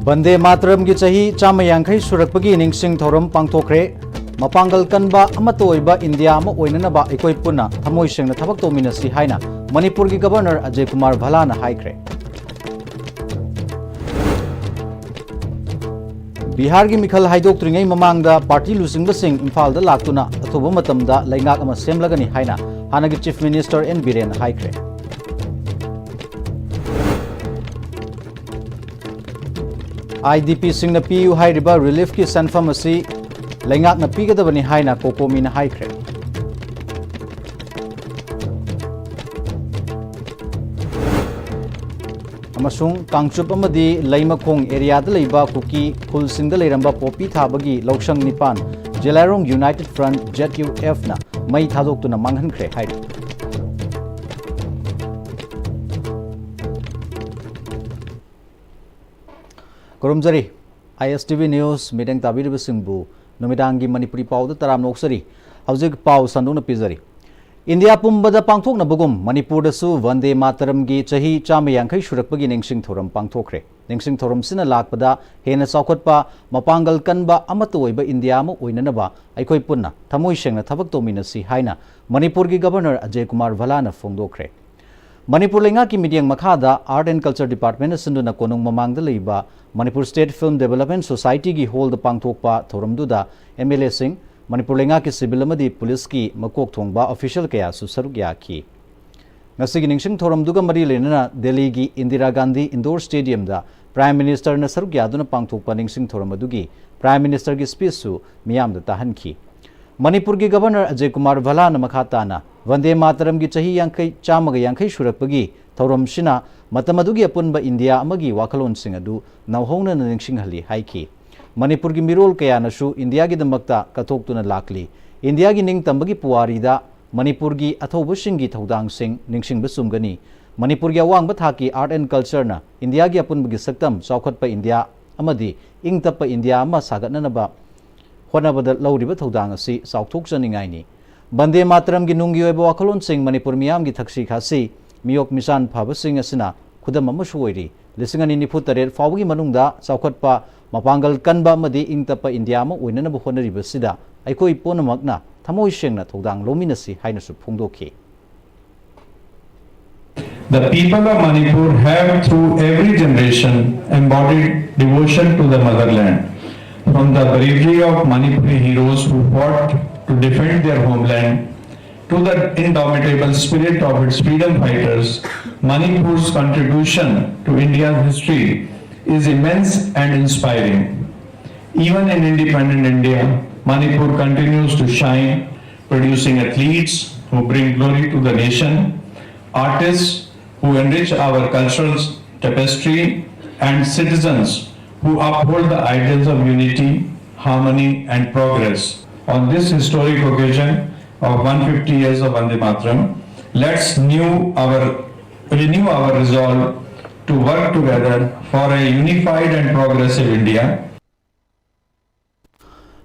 Vande Mataram gi chahi chama yankhai surakpagi ningsing thoram pangthokre mapangal kanba amatoiba India ama oinanaba ekoi punna thamoi sengna thabak tominasi haina Manipur gi governor Ajay Kumar Bhala na haikre. Bihar gi mikhal haidok tringai mamangda party lusingba sing Imphal da laktuna athoba matamda laingak ama semlagani haina hanagi chief minister N Biren haikre. IDP singna PU hairiba relief ki sanfam asi laingak na pigadabani haina kokomi na haikre. Amasung Kangchup amadi Laimakong area da leiba kuki khul singda leiramba popi thabagi laushang nipan Jelarong United Front ZUF na mai thadoktuna manghankre hairi. Kurumjari ISTV News midang tabiriba singbu numidangi Manipuri pau da taram noksari hawjik pau sanduna pizari. India pumbada pangthok na bugum Manipur da su Vande Mataram gi chahi chama yankhai surakpagi ningsing thoram pangthokre. Ningsing thoram sina lakpada hena chaukhatpa mapangal kanba amata oiba India ma oinanaba aikoi punna thamoi sengna thabak tominasi haina Manipur gi governor Ajay Kumar Bhala na phongdokre. Manipur lenga ki mediang makhada Art and Culture Department sinduna konung mamangda leiba Manipur State Film Development Society gi hold the pangthokpa thoramduda MLA sing Manipur lenga ki civil amadi police ki makok thongba official kaya su saruk yaki. Ngasigi ningsing thoramduga mari lenana Delhi gi Indira Gandhi Indoor Stadium da Prime Minister na saruk yaduna pangthokpa ningsing thoramadugi Prime Minister gi speech su miyam da tahanki. Manipur gi governor Ajay Kumar Bhala na makhatana Vande Mataram gi chahi yankhai chamaga yankhai surakpagi thoram sina matamadugi apunba India amagi wakalon sing adu nauhongna na ningsing hali haiki. Manipur gi mirol kaya nasu India gi damakta kathoktuna lakli. India gi ning tambagi puwari da Manipur gi athoba singi thodang sing ningsing basumgani. Manipur gi awang bathaki art and culture na India gi apunba gi saktam chaukhatpa India amadi ingtappa India ama sagatnanaba honabada lauriba thodang asi sauthokchaningai ni. Vande Mataram gi nungi oiba wakalon sing Manipur miyam gi thaksi khasi miyok misan phaba sing asina khudam ama suoiri lisingani nifutaret fawgi manungda chaukhatpa mapangal kanba amadi ingtapa India ma oinanaba honariba sida aikoi ponamakna thamoi sengna thodang lominasi hainasu phongdokhi. The people of Manipur have through every generation embodied devotion to the motherland. From the bravery of Manipuri heroes who fought to defend their homeland to the indomitable spirit of its freedom fighters, Manipur's contribution to India's history is immense and inspiring. Even in independent India, Manipur continues to shine, producing athletes who bring glory to the nation, artists who enrich our cultural tapestry, and citizens who uphold the ideals of unity, harmony, and progress. On this historic occasion of 150 years of Vande Mataram, let's renew our resolve to work together for a unified and progressive India.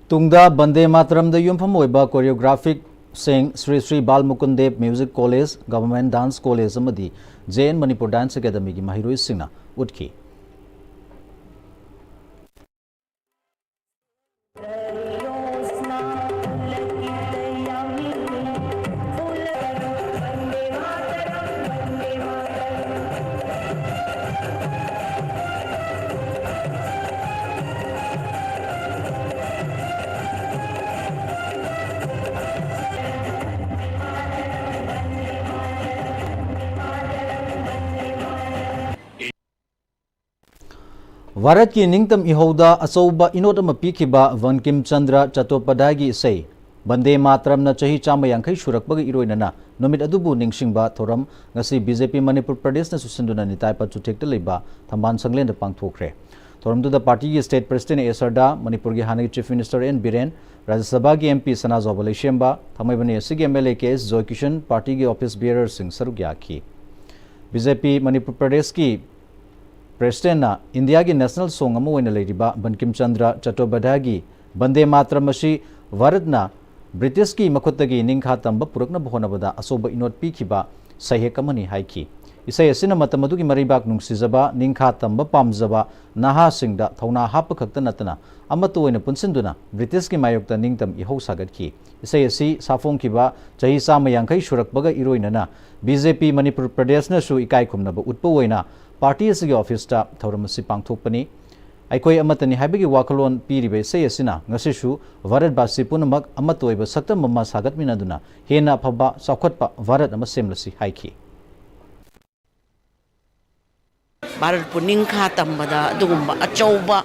Tungda Vande Mataram da yumpham oiba choreographic sing Sri Bal Mukundev Music College, Government Dance College amadi JN Manipur Dance Academy gi mahiroi singna utki. Varat ki ningtam ihoda asauba inotama pikiba Vankim Chandra Chattopadhyay say Vande Mataram na chahi chama yankhai surakpagi iroinana nomit adubu ningsingba thoram ngasi BJP Manipur Pradesh na susunduna nitaipa chutekta leiba thamban sanglen da pangthokre. Thoram da party gi state president Esarda Manipur gi hanagi chief minister N Biren Rajya Sabha gi MP Sana Zobale Shemba thamaibani asigi MLA KS Joy Kishan party gi office bearer sing sarugya ki. BJP Manipur Pradesh ki President na India ki national song ama oina leiriba Bankim Chandra Chattopadhyay gi Vande Mataram asi Bharat na British ki makhutagi ningkha tamba purakna bhonabada asoba inot pikiba sahek amani haiki. isai asina matam adugi maribak nungsijaba ningkha tamba pamjaba naha singda thona hapa khakta natana amatu oina punsinduna British ki mayokta ningtam ihau sagatki isai asi safong kiba chahi sama yangkai surakbaga iroinana BJP Manipur Pradesh na su ikai khumnaba utpa oina party asigi office ta thauramasi pangthokpani aikoi amatani haibagi wakalon piribe sei asina ngasisu Bharat basi punamak amatoiba sakta mama sagat minaduna hena phaba saukhatpa Bharat ama semlasi haiki Bharat puning kha tambada dugumba achauba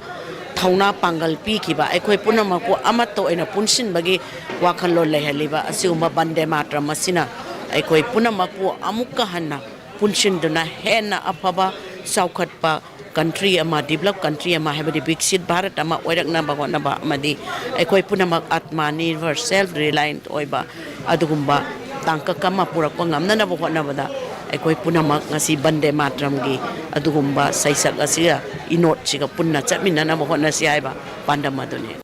thauna pangal pi kiba aikoi punamaku amato ena punsin bagi wakalon lehaliba asiuma Vande Mataram asina aikoi punamaku amukka hanna punsin duna hena aphaba saukhatpa country ama develop country ama habadi biksit Bharat ama oirakna bagona ba amadi aikoi punamak atmanirbhar self reliant oiba adugumba tangka kama purakpa ngamna na bagona bada aikoi punamak ngasi Vande Mataram gi adugumba saisak asia inot chiga punna chatminana bagona si aiba pandamadune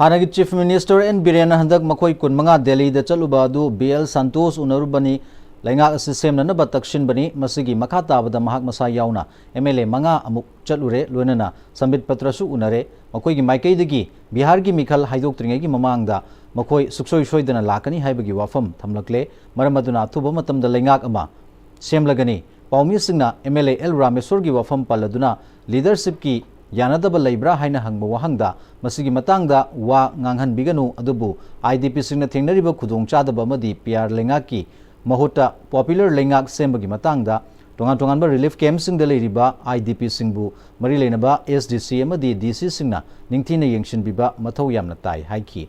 Hanagi Chief Minister N Birena handak makoi kunmanga Delhi da chaluba adu BL Santos unarubani lainga system na batakshin bani masigi makata bada mahak masa yauna MLA manga amuk chalure loinana sambit patrasu unare makoi gi maikai dagi Bihar gi mikhal haidok tringai gi mamangda makoi suksoi soidana lakani haibagi wafam thamlakle maramaduna thuba matam da lainga ama semlagani paumi singna MLA L Rameswar gi wafam paladuna leadership ki yanadaba leibra haina hangba wahangda masigi matangda wa nganghan biganu adubu IDP singna thengnariba khudong chadaba amadi PR lainga ki mahuta popular lengak sembagi matangda tongan relief camp sing da leiriba IDP singbu mari leinaba SDC amadi DC singna ningthina yengshin biba mathau yamna tai haiki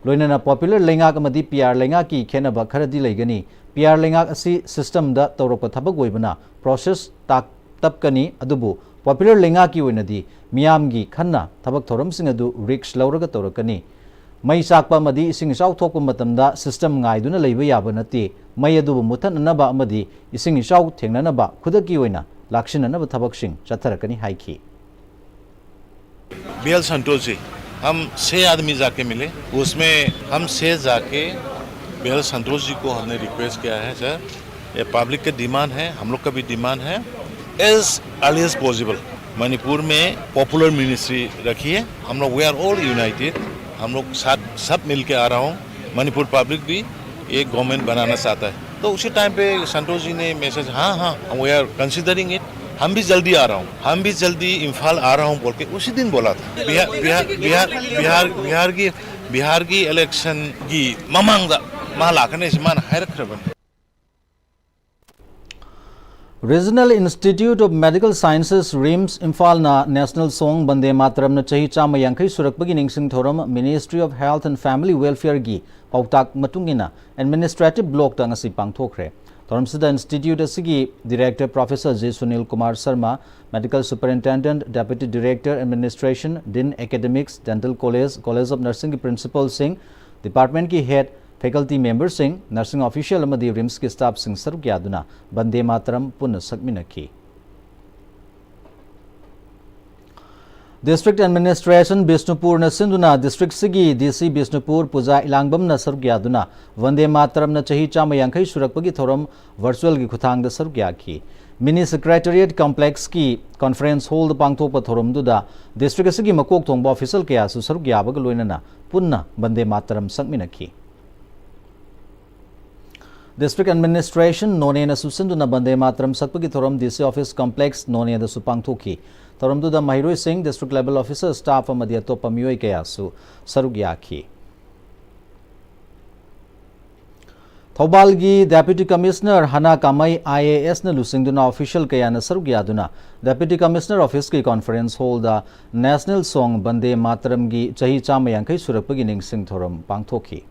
loinana popular lengak amadi PR lengak ki khenaba kharadi leigani PR lengak asi system da tawrokpa thabak oibana process tak tapkani adubu popular lengak ki oinadi miyamgi khanna thabak thoram sing adu risk lauraga tawrakani mai sakpa madi ising isau thokpa matamda system ngaiduna leiba yaba nati mai adu muthananaba amadi ising isau thengnanaba khudaki oina lakshinanaba thabaksing chatharakani haiki BL Santosh ji हम 6 आदमी जाके मिले उसमें हम 6 जाके BL Santosh ji को हमने request किया है सर ये पब्लिक का डिमांड है हम लोग का भी डिमांड है as early as possible Manipur में पॉपुलर मिनिस्ट्री रखिए हम लोग वी आर ऑल यूनाइटेड हम लोग साथ सब मिल के आ रहा हूँ मणिपुर पब्लिक भी एक गवर्नमेंट बनाना चाहता है तो उसी टाइम पे संतोष जी ने मैसेज हाँ वी आर कंसिडरिंग इट हम भी जल्दी आ रहा हूँ हम भी जल्दी इम्फाल आ रहा हूँ बोल के उसी दिन बोला था बिहार की इलेक्शन की ममांगदा मा लाखने से मान हैरखरबन Regional Institute of Medical Sciences RIMS Imphal na National Song Vande Mataram na chahi chama yankai surakpagi ningsing thoram Ministry of Health and Family Welfare gi pautak matungina administrative block ta ngasi pangthokre thoram sida institute asigi director Professor J Sunil Kumar Sharma medical superintendent deputy director administration Dean academics dental college of nursing ki principal singh department ki head faculty members sing nursing official amadi RIMS ki staff sing saruk yaduna Vande Mataram punna sakminaki District Administration Bishnupur na sinduna district sigi DC Bishnupur puja ilangbam na saruk yaduna Vande Mataram na chahi chama yankai surakpagi thoram virtual gi khuthang da saruk yaki Mini Secretariat Complex ki conference hall da pangthokpa thoram duda district sigi makok thongba official kaya su saruk yabaga loinana punna Vande Mataram sakminaki District Administration None na susunduna Vande Mataram sakpagi thoram DC Office Complex None da supang thoki thoram du da Mahiroi Singh District Level Officer staff amadi atopa miyoi kaya su saruk yaki Thobal gi Deputy Commissioner Hana Kamai IAS na lusingduna official kaya na saruk yaduna Deputy Commissioner Office ki conference hall da National Song Vande Mataram gi chahi chama yankai surakpagi ningsing thoram pangthoki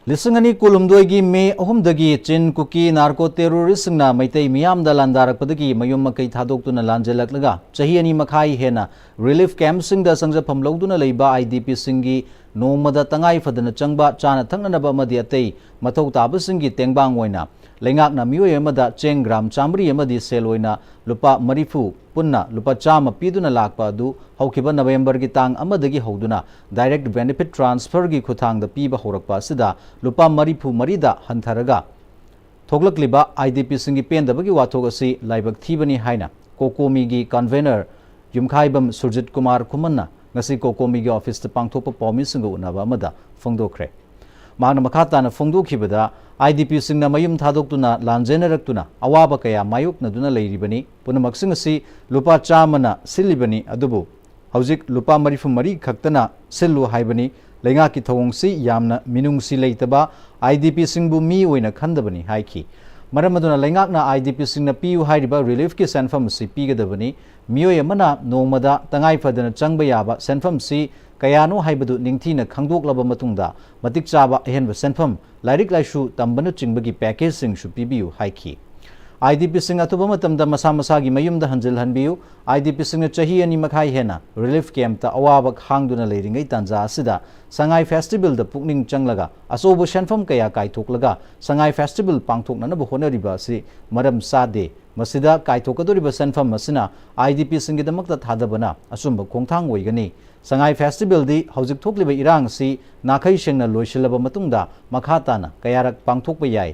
Lisangani kulumdoi me ahumdagi chin kuki narco terrorist na maitei miyam da landarakpadagi mayum makai thadokuna lanjelaklaga chahi ani makhai hena relief camp sing da sangja phamloduna leiba IDP singi nongmada tangai fadana changba chana thangnanaba amadi atei mathau tabasingi tengbang oina leingakna mioi amada cheng gram chamri amadi sel oina lupa marifu punna lupa chama piduna lakpa adu haukiba November gi tang amadagi hoduna direct benefit transfer gi khuthang da piba horakpa sida lupa marifu marida hantharaga thoglakliba IDP singi pendabagi wathog asi laibak thibani haina kokomi gi convener yumkhaibam Surjit Kumar Kumanna ngasi kokomi gi office ta pangthopa pawmi singa unaba amada phongdokhre magna makhatana phongdokhibada IDP singna mayum thadokuna lanjenarakuna awaba kaya mayukna duna leiribani punamak singasi lupa chamana silibani adubu haujik lupa marifu mari khaktana sillu haibani lenga ki thongsi yamna minungsi leitaba IDP singbu mi oina khandabani haiki maramaduna lengakna IDP singna piu hairiba relief ki senfam si pigadabani mioi amana nongmada tangai fadana changba yaba senfam si kayano haibadu ningthina khangdoklaba matungda matik chaba ehenba senfam lairik laishu tambana chingbagi package sing shu pibiu haiki IDP sing atuba matamda masa masagi mayumda hanjil hanbiu IDP sing chahi ani makhai hena relief camp ta awaba khangduna leiringai tanja asida sangai festival da pukning changlaga asobo senfam kaya kaithoklaga sangai festival pangthokna na honariba si maram sade masida kaithokadoriba senfam masina IDP singi damakta thadabana asumba khongthang oigani sangai festival di haujik thokliba irang si nakhai sengna loisilaba matungda makhatana kayarak pangthokpa yai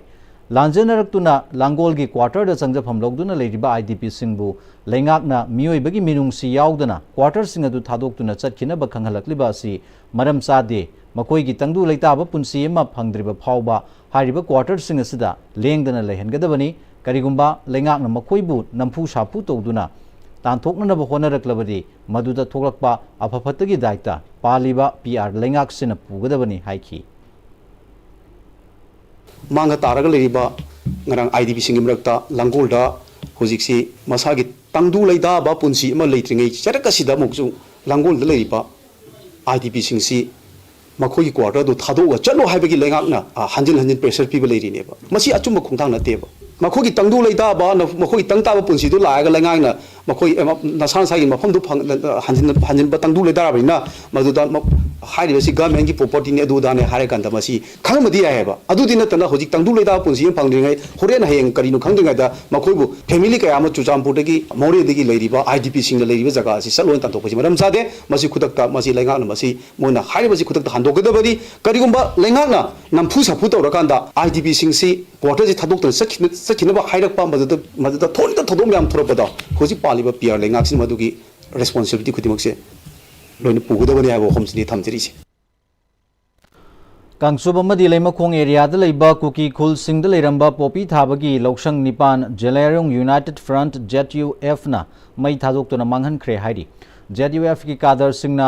lanjenarakuna langol gi quarter da changjafam logduna leiriba IDP singbu leingakna miyoibagi minungsi yaudana quarter sing adu thadoktuna chatkina ba khanghalakliba si maram sade makoi gi tangdu leitaba punsi ema phangdriba phawba hariba quarter sing asida lengdana lehengadabani karigumba leingakna makoibu nampu sapu toduna tanthoknanaba honaraklabadi maduda thoklakpa aphafatagi daita paliba PR leingak sina pugadabani haiki Manga taraga leriba ngarang IDP singi mrakta langolda hojiksi masagi tangdu leida ba punsi ma leitringai charaka sida mokju langolda leriba IDP singsi makhoi quarter do thado ga chalo haibagi lengakna hanjin pressure people leiri neba masi achuma khongthang na teba makhoi tangdu leida ba makhoi tangta ba punsi do laaga lengakna makhoi nasan sagi mafam do hanjin ba tangdu leida rabina maduda हाइरिबसी government की property ने अदुदाने हारे कंदा मसी खंगमदि यायबा अदुदि नतना होजिक तंगदु लेदा पुनसी फंगदिङै होरेन हयें करिनु खंदिङैदा मखोइबु family कया म चुचामपुरदगी मोरेदगी लैरिबा IDP सिंग लैरिबा जगह असि सलोन तंतोपसि मरम सादे मसी खुदकता मसी लैंगाकना मसी मोना हाइरिबसी खुदकता हांदोगदबदि करिगुम्बा लैंगाकना नमफु सफु तौरकांदा आईडीपी सिंग सि क्वार्टर जि थादोक्तन सखिनबा हाइरकपा मददा थोलिदा थोदोम याम थोरपदा होजि पालिबा पीआर लैंगाकसि मदुगी रेस्पोंसिबिलिटी खुदिमकसे लोइन पुगदबनि आबो हमसिनि थमजरिसि कांगसुब अमदि लेमखोंग एरियादा लेबा कुकी खुल सिंगदा लेरंबा पोपी थाबगी लौसंग निपान जेलेरोंग यूनाइटेड फ्रंट ZUF ना मई थादोक्तुना मांगहनख्रे हाइरि ZUF की कादर सिंगना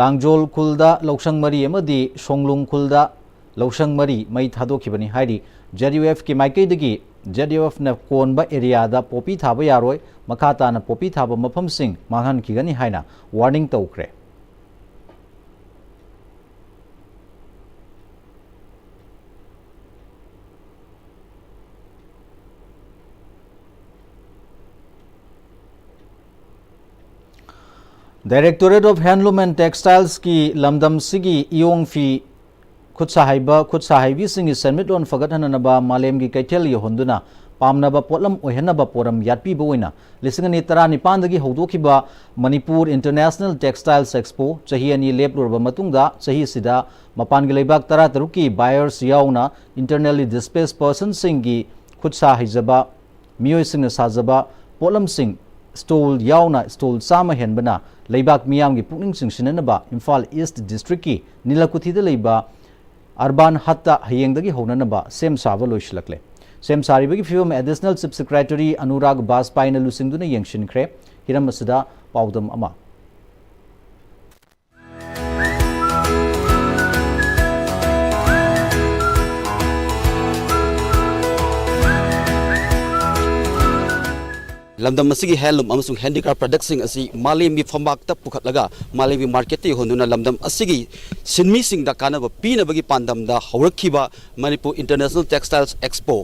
लांगजोल खुलदा लौसंग मरी अमदि सोंगलुंग खुलदा लौसंग मरी मई थादोखिबनि हाइरि ZUF की माइकेदगी ZUF ना कोनबा एरियादा पोपी थाबा यारोय मखाताना पोपी थाबा मफमसिंग मांगहनखिगनि हाइना warning तौख्रे Directorate of Handloom and Textiles की लमदम सिगी इयोंग फी खुदसाहाइबी सिंगी सनमिट लोन फगतहननबा मालेम की कैथेल यहोंदुना पामनबा पोलम ओहेनबा पोरम यात्पीबा ओइना लिसिंगनि 19 दगी हौदोखिबा मणिपुर इंटरनेशनल टेक्सटाइल्स एक्सपो चही अनि लेपलोरबा मतुंगदा चही सिदा मपानगी लेबाक 13 की बायर्स याउना इंटरनली डिस्प्लेस्ड पर्सन सिंगी खुदसाहाइजबा मियोय सिंग साजबा पोलम सिंग स्टोल याउना स्टोल सामा हेनबना लेबाक मियाम की पुनिंग सिंगसिननबा इम्फाल ईस्ट डिस्ट्रिक्ट की नीलाकुथिदा लेबा अर्बान हत्ता हयेंगदगी होननबा सेम साबा लोइसलकले सेम सारिबगी फिवम एडिशनल चिफ सेक्रेटरी अनुराग बाजपाईना लुसिंगदुना यंगसिनख्रे हिरम असदा पाउदम अमा लमदम असिगी हैंडलूम अमसुंग हैंडीक्राफ्ट प्रोडक्ट्सिंग असि मालेमी फंबाकता पुखतलगा मालेमी मार्केट ते होनुना लमदम असिगी सिनमी सिंगदा कानब पीनबगी पांदमदा हौरखिबा मणिपुर इंटरनेशनल टेक्सटाइल्स एक्सपो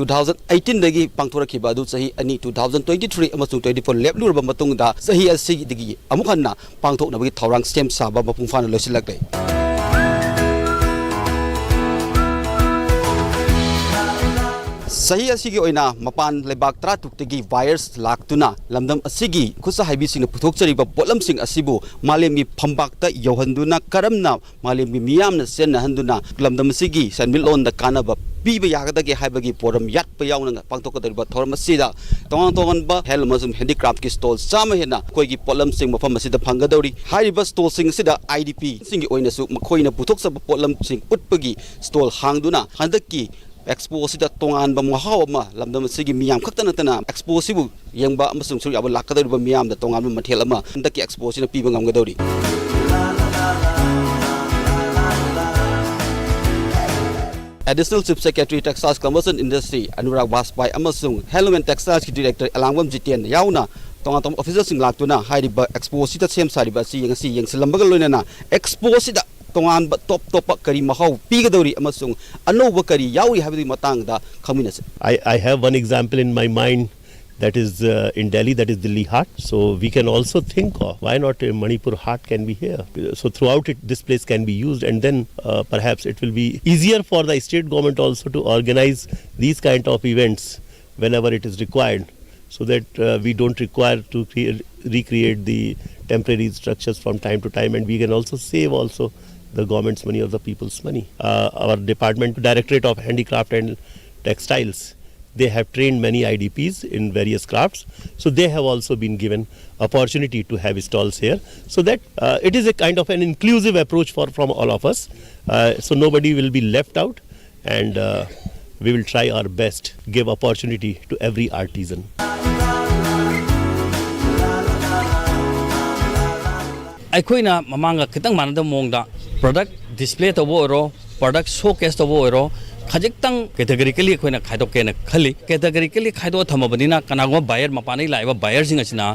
2018 दगी पांगथोरखिबा अदु सही अनि 2023 अमसुंग 24 लेपलुरबा मतुंगदा सही असिगी दगी अमुखन्ना पांगथोकनबगी थौरांग स्टेम साबा मपुंग फाना लोसिलकले Sahi asigi oina mapan lebak tratukti virus laktuna lamdam asigi khusa haibi sing puthokchari ba polam sing asibu malemgi phambakta yohanduna karamna malemgi miyamna senna handuna lamdam asigi sanmilon da kanaba piba yagadagi haibagi poram yat pa yauna pangtokadariba thoram asida tongan ba helmasum handicraft ki stall sama hena koigi polam sing mafam asida phangadori haiba stall sing sida IDP singi oina su makhoina puthoksa polam sing utpagi stall hangduna handaki expo sida tongan ba mahaw ma lamdam sigi miyam khakta natana expo sibu yengba amasung su yaba lakadari ba miyam da tongan ma mathel ama handaki expo sina piba ngamgadori Additional Chief Secretary Textile Commerce and Industry Anurag Vaspai amasung Handloom and Textiles Director Alangwam Jitian yauna tongatom officers sing laktuna haiba expo sida sem sariba si yang selambaga loinana expo sida tongan ba top kari mahaw pigadori amasung anoba kari yawi habidi matangda khaminase I have one example in my mind that is in Delhi, that is Delhi Haat. So we can also think of why not a Manipur Haat can be here. So throughout it, this place can be used, and then perhaps it will be easier for the state government also to organize these kind of events whenever it is required, so that we don't require to recreate the temporary structures from time to time, and we can also save also the government's money or the people's money. Our department, Directorate of Handicraft and Textiles, they have trained many IDPs in various crafts, so they have also been given opportunity to have stalls here, so that it is a kind of an inclusive approach from all of us, so nobody will be left out, and we will try our best give opportunity to every artisan. ꯑꯩꯈꯣꯏꯅ ꯃꯃꯥꯡꯒ ꯈꯤꯇꯪ ꯃꯥꯟꯅꯗꯕ ꯃꯑꯣꯡꯗ product display ꯇꯧꯕ ꯑꯣꯏꯔꯣ product ꯁꯣꯀꯦꯁ ꯇꯧꯕ ꯑꯣꯏꯔꯣ ꯈꯖꯤꯛꯇꯪ ꯀꯦꯇꯦꯒꯣꯔꯤꯀꯦꯂꯤ ꯑꯩꯈꯣꯏꯅ ꯈꯥꯏꯗꯣꯛꯀꯦꯅ ꯈꯜꯂꯤ ꯀꯦꯇꯦꯒꯣꯔꯤꯀꯦꯂꯤ ꯈꯥꯏꯗꯣꯛꯑ ꯊꯝꯃꯕꯅꯤꯅ ꯀꯅꯥꯒꯨꯝꯕ ꯕꯥꯌꯔ ꯃꯄꯥꯟꯗꯒꯤ ꯂꯥꯛꯏꯕ ꯕꯥꯌꯔꯁꯤꯡ ꯑꯁꯤꯅ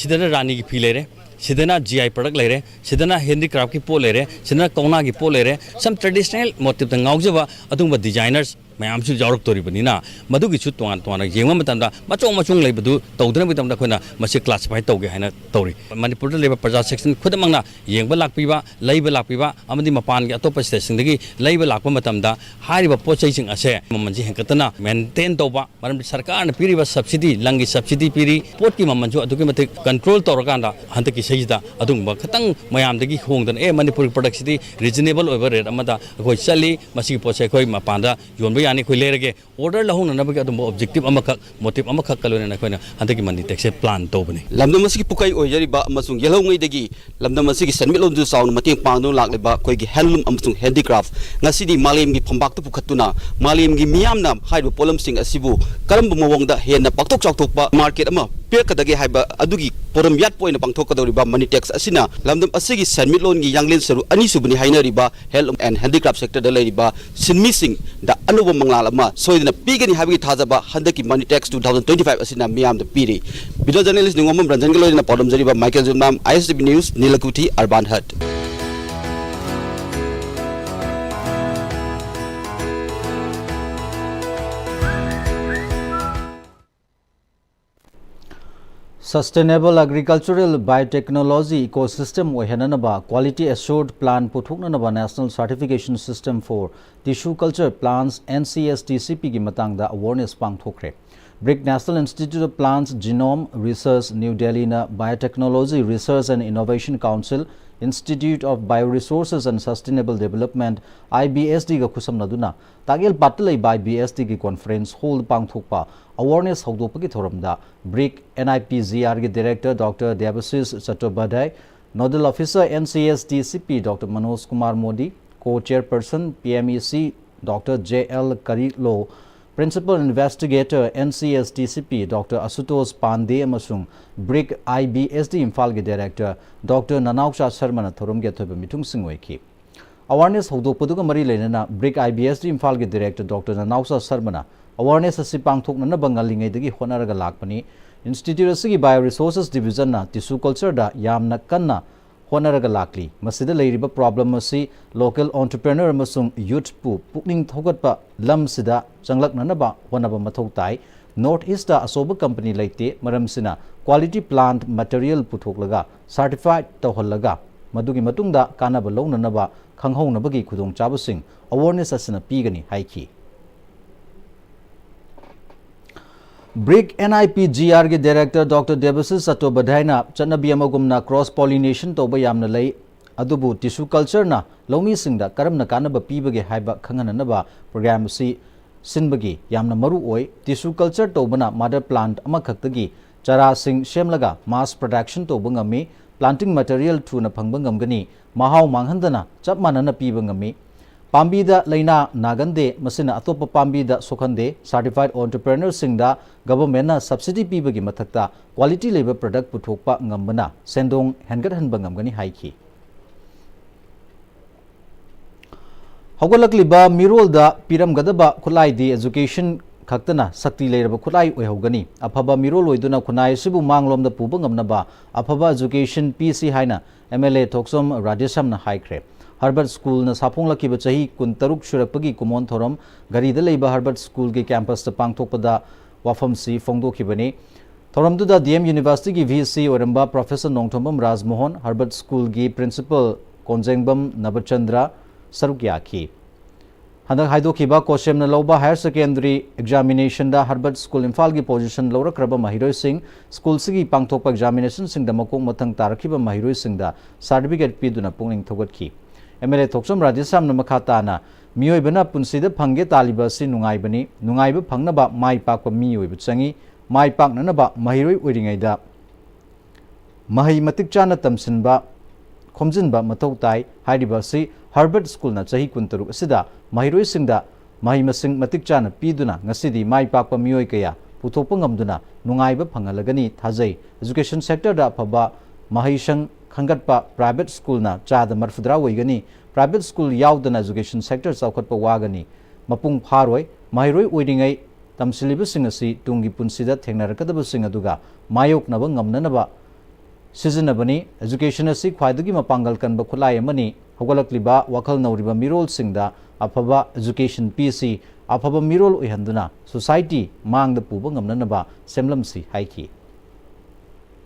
ꯁꯤꯗꯅ ꯔꯥꯅꯤꯒꯤ ꯐꯤ ꯂꯩꯔꯦ ꯁꯤꯗꯅ GI ꯄ꯭ꯔꯗꯛ ꯂꯩꯔꯦ ꯁꯤꯗꯅ ꯍꯦꯟꯗꯤꯀ꯭ꯔꯥꯐꯀꯤ ꯄꯣꯠ ꯂꯩꯔꯦ ꯁꯤꯗꯅ ꯀꯧꯅꯥꯒꯤ ꯄꯣꯠ ꯂꯩꯔꯦ ꯁꯝ ꯇ꯭ꯔꯦꯗꯤꯁꯅꯦꯜ ꯃꯣꯇꯤꯞꯇ ꯉꯥꯎꯖꯕ ꯑꯗꯨꯒꯨꯝꯕ ꯗꯤꯖꯥꯏꯅꯔꯁ ꯃꯌꯥꯝꯁꯨ ꯌꯥꯎꯔꯛꯇꯣꯔꯤꯕꯅꯤꯅ ꯃꯗꯨꯒꯤꯁꯨ ꯇꯣꯉꯥꯟ ꯌꯦꯡꯕ ꯃꯇꯝꯗ ꯃꯆꯣꯡ ꯂꯩꯕꯗꯨ ꯇꯧꯗꯅꯕ ꯃꯇꯝꯗ ꯑꯩꯈꯣꯏꯅ ꯃꯁꯤ ꯀ꯭ꯂꯥꯁꯤꯐꯥꯏ ꯇꯧꯒꯦ ꯍꯥꯏꯅ ꯇꯧꯔꯤ ꯃꯅꯤꯄꯨꯔꯗ ꯂꯩꯕ ꯄ꯭ꯔꯖꯥ ꯁꯦꯛꯁꯟ ꯈꯨꯗꯤꯡꯃꯛꯅ ꯌꯦꯡꯕ ꯂꯥꯛꯄꯤꯕ ꯂꯩꯕ ꯂꯥꯛꯄꯤꯕ ꯑꯃꯗꯤ ꯃꯄꯥꯟꯒꯤ ꯑꯇꯣꯞꯄ ꯁ꯭ꯇꯦꯠꯁꯤꯡꯗꯒꯤ ꯂꯩꯕ ꯂꯥꯛꯄ ꯃꯇꯝꯗ ꯍꯥꯏꯔꯤꯕ ꯄꯣꯠꯆꯩꯁꯤꯡ ꯑꯁꯦ ꯃꯃꯜꯁꯤ ꯍꯦꯟꯒꯠꯇꯅ ꯃꯦꯟꯇꯦꯟ ꯇꯧꯕ ꯃꯔꯝꯗꯤ ꯁꯔꯀꯥꯔꯅ ꯄꯤꯔꯤꯕ ꯁꯕꯁꯤꯗꯤ ꯂꯪꯒꯤ ꯁꯕꯁꯤꯗꯤ ꯄꯤꯔꯤ ꯄꯣꯠꯀꯤ ꯃꯃꯜꯁꯨ ꯑꯗꯨꯛꯀꯤ ꯃꯇꯤꯛ ꯀꯟꯇ꯭ꯔꯣꯜ ꯇꯧꯔꯀꯥꯟꯗ ꯍꯟꯗꯛꯀꯤ ꯆꯍꯤꯗ ꯑꯗꯨꯒꯨꯝꯕ ꯈꯤꯇꯪ ꯃꯌꯥꯝꯗꯒꯤ ꯍꯣꯡꯗꯅ ꯃꯅꯤꯄꯨꯔꯤ ꯄ꯭ꯔꯗꯛꯁꯤꯗꯤ ꯔꯤꯖꯅꯦꯕꯜ ꯑꯣꯏꯕ ꯔꯦꯠ ꯑꯃꯗ ꯑꯩꯈꯣꯏ ꯆꯠꯂꯤ ꯃꯁꯤꯒꯤ ꯄꯣꯠꯁꯦ ꯑꯩꯈꯣꯏ ꯃꯄꯥꯟꯗ ꯌꯣꯟꯕ ꯌꯥꯅꯤ ꯑꯩꯈꯣꯏ ꯂꯩꯔꯒꯦ order lahonanabagi adum objective amakak motive amakak kalona koina handaki mani taxe plan tobani lamdam asigi pukai oyariba amasung yelongai dagi lamdam asigi sanmilon du saun mating pangdu lakleba koigi handloom amasung handicraft ngasidi malem gi phambak tu pukhatuna malem gi miyamna haiba polam sing asibu karamba mawongda henna paktok chakthokpa market ama pekadagi haiba adugi poram yat poina pangthokadoriba mani tax asina lamdam asigi sanmilon gi yanglen saru ani subani hainariba handloom and handicraft sector da leriba sinmi sing da anuba manglama soidna pigani habi thajaba handaki money tax 2025 asina miyam da piri video journalist ningomam ranjan galoi na podam jariba Michael Jumnam ISTV news Nilakuthi Urban Hut Sustainable agricultural biotechnology ecosystem ohenanaba quality assured plant puthuknanaba national certification system for tissue culture plants NCSTCP gi matangda awareness pangthokre BRIC National Institute of Plants Genome Research New Delhi na Biotechnology Research and Innovation Council Institute of Bioresources and Sustainable Development IBSD ga khusamnaduna tagel patlai by IBSD gi conference hold pangthokpa awareness hogdopagi thoramda BRIC NIPZR gi director Dr. Devasis Chattopadhyay nodal officer NCSTCP Dr. Manoj Kumar Modi co-chairperson Pm-Istv Dr. JL Karilo Principal Investigator NCSTCP Dr. Asutosh Pandey amasung BRIC IBSD Imphal gi Director Dr. Nanausha Sharma na thorum ge thoba mitung singoi ki awareness hogdokpaduga mari lenana BRIC IBSD Imphal gi Director Dr. Nanausha Sharma na awareness asi pangthokna bangalingai dagi honaraga lakpani Institute asigi Bioresources Division na tissue culture da yamna kanna honaraga lakli masida leiriba problem asi local entrepreneur amasung youth pu pukning thogatpa lam sida changlaknanaba honaba mathau tai North East da asoba company leite maram sina quality plant material puthoklaga certified tawhallaga madugi matungda kanaba lounanaba khanghounabagi khudong chabasing awareness asina pigani haiki brick NIPGR के director doctor देवसिस चट्टोपाध्यायना चटनबी अमगुमना cross pollination तौब यामना लई अदुबु tissue कल्चरना लौमी सिंगदा करमना कानब पीबगे हाइबा खंगननबा programme सी सिनबगी यामना मरु ओय tissue culture तौबना mother plant अमखक्तगी चारा सिंग शेमलगा मास प्रोडक्शन तौब ngami प्लांटिंग मटेरियल थुना फंगब ngमगनी महाव मांगहंदना चप मानना पीब ngami पांबीदा लेना नागंदे मसिना अतोप पांबीदा सोखंदे सर्टिफाइड एंटरप्रेन्योर सिंगदा गवर्नमेंटना सब्सिडी पीबगी मथक्ता क्वालिटी लेबर प्रोडक्ट पुथोकपा ngambana सेंदोंग हेनगटहनबा ngमगनी हाइखी हौगलकलिबा मिरोलदा पिरमगदबा खुलाइदी एजुकेशन खक्तना शक्ति लेरब खुलाई ओइहौगनी अफबा मिरोल ओइदुना खुनाइ सिबु मांगलोमदा पुब ngमनबा अफबा एजुकेशन पीसी हाइना MLA थोक्सम राजेशमना हाइख्रे हार्वर्ड स्कूल न साफोंगलकिबा चही 13 सुरकपगी कुमोन थोरम गरीदा लेबा हार्वर्ड स्कूल के कैंपस ता पांगथोकपदा वाफमसी फोंगदोखिबनी थोरमदुदा DM यूनिवर्सिटी की VC ओरंबा professor Nongthombam Rajmohan Harvard school की प्रिंसिपल कोंजेंगबम नवचंद्र सरुकियाखी हंदक हाइदोखिबा कोशेमना लौबा हायर सेकेंडरी एग्जामिनेशन दा हार्वर्ड स्कूल इम्फाल की पोजीशन लौरक्रबा महिरोय सिंह स्कूल सिगी पांगथोकपा एग्जामिनेशन सिंह दा मकोंग मथंग तारखिबा महिरोय सिंह दा सर्टिफिकेट पीदुना पुंगनिंग थोगतखी MLA थोक्सम राजेशमना मखाताना मियोइबना पुंसीदा फंगे तालिबा सि नुंगाइबनी नुंगाइबा फंगनबा माइ पाकपा मियोइब चंगी माइ पाकननबा महिरोय ओइरिङैदा महै मतिक चाना तमसिनबा खोमजिनबा मथौ ताइ हाइरिबा सि हार्वर्ड स्कूल ना चही 13 असिदा महिरोय सिंगदा महै मसिंग मतिक चाना पीदुना ngasiदी माइ पाकपा मियोइ कया पुथोकपा ngमदुना नुंगाइबा फंगलगनी थाजै एजुकेशन सेक्टर दा फबा mahishang खंगटपा प्राइवेट स्कूल ना चाद मरफुद्रा वैगनी प्राइवेट स्कूल याउदना एजुकेशन सेक्टर चौखटपा वागनी मपुंग फारोय महिरोय ओइरिङै तमसिलिबसिंग असि तुंगी पुंसिदा थेंगनरकदबसिंग अदुगा मायोकनबा ngमननबा सिजनबनी एजुकेशन असि ख्वाइदगी मपांगल कनबा खुलाई अमनी हौगलकलिबा वखल नौरिबा मिरोल सिंगदा अफबा एजुकेशन पीसी अफबा मिरोल ओइहंदुना सोसाइटी मांगदा पुबा ngमननबा सेमलमसी हाइकी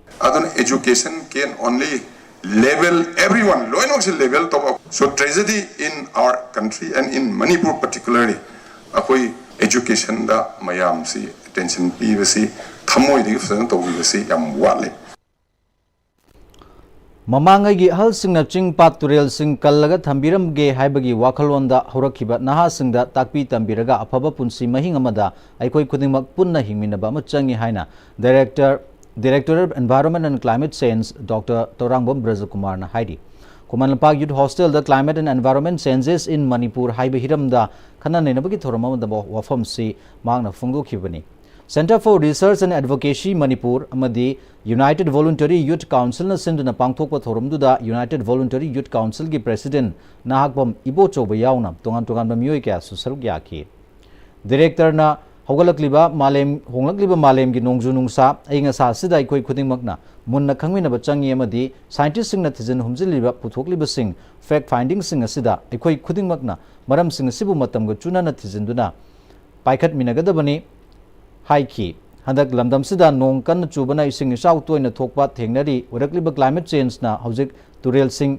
Adon education can only level everyone, low and also level top up. So tragedy in our country and in Manipur particularly, akoi education da mayam si attention pibasi thamoi digi fasan tawibasi yam wale. ममांगगी हल सिंगना चिंग पात तुरेल सिंग कल्लगा थंबिरमगे हाइबगी वाखलोंदा हौरखिबा नहा सिंगदा ताकपी तंबिरगा अफबा पुंसी महिंग अमदा अइखोय खुदिंगमक पुन्ना हिंगमिनबा म चंगी हाइना director environment and climate change doctor Torangbam Brajakumar ना हाइडी कुमानलपाक youth hostel the climate and environment changes in Manipur हाइबा हिरमदा खना नेनबगी थोरमदा वफम सी मांगना फोंगदोखिबनी centre for research and advocacy Manipur अमदी यूनाइटेड वॉलंटरी यूथ काउंसिल न सिंधुना पांगथोकपा थोरमदुदा यूनाइटेड वॉलंटरी यूथ काउंसिल की प्रेसिडेंट नाहकबम इबोचौबा याउना तोंगान तोंगान मियोय क्या सुसरुक याखी डायरेक्टर ना हौगलकलिबा मालेम होंगलकलिबा मालेम की नोंजु नुंसा अइंगसा सिदा अइखोय खुदिंगमकना मुन्ना खंगमिनबा चंगी अमदी साइंटिस्ट सिंगना थिजन हुमजिलिबा पुथोकलिबा सिंग फैक्ट फाइंडिंग सिंग असिदा अइखोय खुदिंगमकना मरम सिंग सिबु मतमगा चुनाना थिजिंदुना पाइखत मिनगदबनी हाइकी हंदक लमदमसिदा नोंग कन्न चुबना इसिंग इसाउ तोयना थोकपा थेंगनरी उरकलिबा क्लाइमेट चेंज ना हौजिक तुरेल सिंग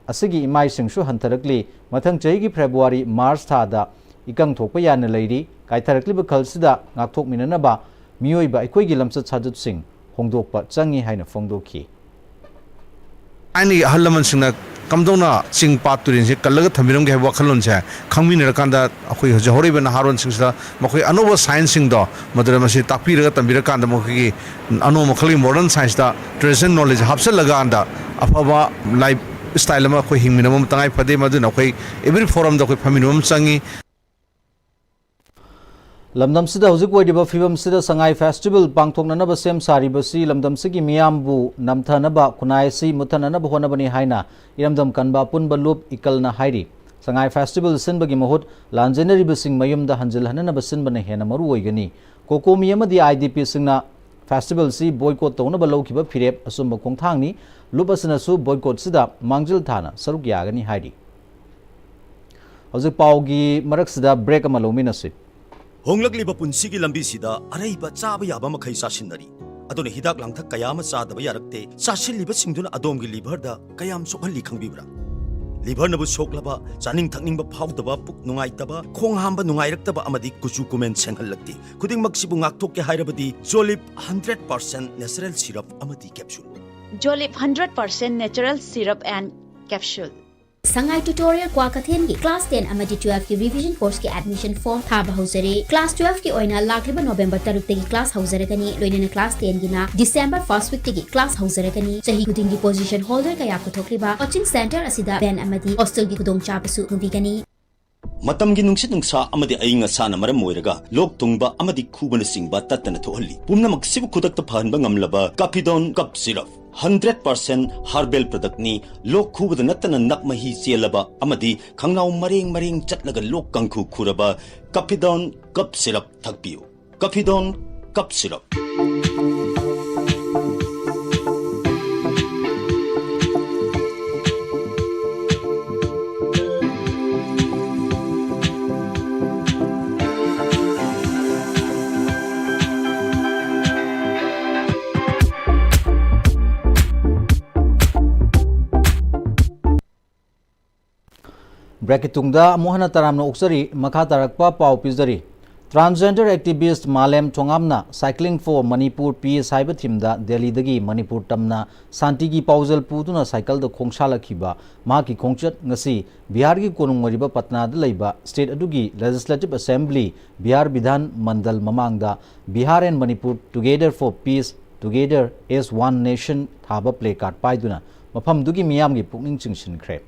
असिगी इमाइ सिंगसु हंथरकली मथंग चहीगी फेब्रुवारी मार्च थादा इकंग थोकपा याना Larry काइथरकलिबा खलसिदा ngakthok minanaba miyoiba aikoigi lamsat sajut sing hongdokpa changi haina phongdokhi ani halaman singna kamdona sing paturin se kallaga thamiram ge wakhalon se khangmin rakanda akoi horiba na haron sing sa makoi anoba science sing do madra masi takpira tambira kanda makoi ano makhali modern science da traditional knowledge hapsal laga anda afaba life style ma koi hingminam tangai phade maduna koi every forum da koi phaminum changi लमदम सिदा हुजिक वैदिबा फिबम सिदा Sangai festival पांगथोकननबा सेम सारिबसी लमदम सिगी मियामबु नमथनबा खुनाइसी मुथननबा होनबनी हाइना इरमदम कनबा पुनबा लुप इकलना हाइरी संगाई फेस्टिवल सिनबगी महुत लांजेनरिबा सिंग मयुमदा हंजिल हननबा सिनबना हेना मरु ओइगनी कोकोमी अमदी IDP सिंगना फेस्टिवल सी बॉयकॉट तौनबा लौखिबा फिरेप असुंबा खोंथांगनी लुप असनसु बॉयकॉट सिदा मांगजिल थाना सरुक यागनी हाइरी हुजिक पाउगी मरक सिदा ब्रेक अमा लौमिनसि होंगलकलिबा पुंसीगी लंबीसीदा अरैबा चाबा याबा मखै चासिनरी अदुने हिदाक लांथक कयाम चादबा यारक्ते चासिलिबा सिंगदुना अदोमगी लिभरदा कयाम सोखल्ली खंगबिब्रा liver nabu soklaba chaning thakning ba phawdaba puk nungai taba khong hamba nungai raktaba amadi kuchu kumen senhalakti kuding maksibu ngakthok ke hairabadi Jolip 100% natural syrup amadi capsule Jolip 100% natural syrup and capsule Sangai tutorial kwa kathen ki class 10 amadi 12 ki revision course ki admission form thaba hausare class 12 ki oina lakliba November 3 tagi class hausare kani loinena class 10 gina December 1st week tagi class hausare kani sahi kuding ki position holder kaya puthokliba coaching center asida ben amadi hostel ki kudong chapasu nubi kani matam gi nungsit nungsa amadi ainga sana maram moiraga lok tungba amadi khubana singba tatana thohalli pumna maksibu khudakta phanba ngamlaba Capidon cup syrup 100% herbal product ni lok khubada natana nakmahi chelaba amadi khangnaw maring chatlaga lok kangkhu khuraba Capidon cup syrup thakpiu Capidon cup syrup Bracket tungda mohana taram no uksari makha tarakpa pau pizari transgender activist Malem Thongamna cycling for Manipur peace haiba thimda Delhi dagi Manipur tamna santi gi paujal putuna cycle da khongsala khiba ma ki khongchat ngasi Bihar gi konung moriba Patna da leiba state adugi legislative assembly Bihar Bidhan Mandal mamangda Bihar and Manipur together for peace together as one nation thaba play card paiduna mafam dugi miyam gi pukning chingsin khre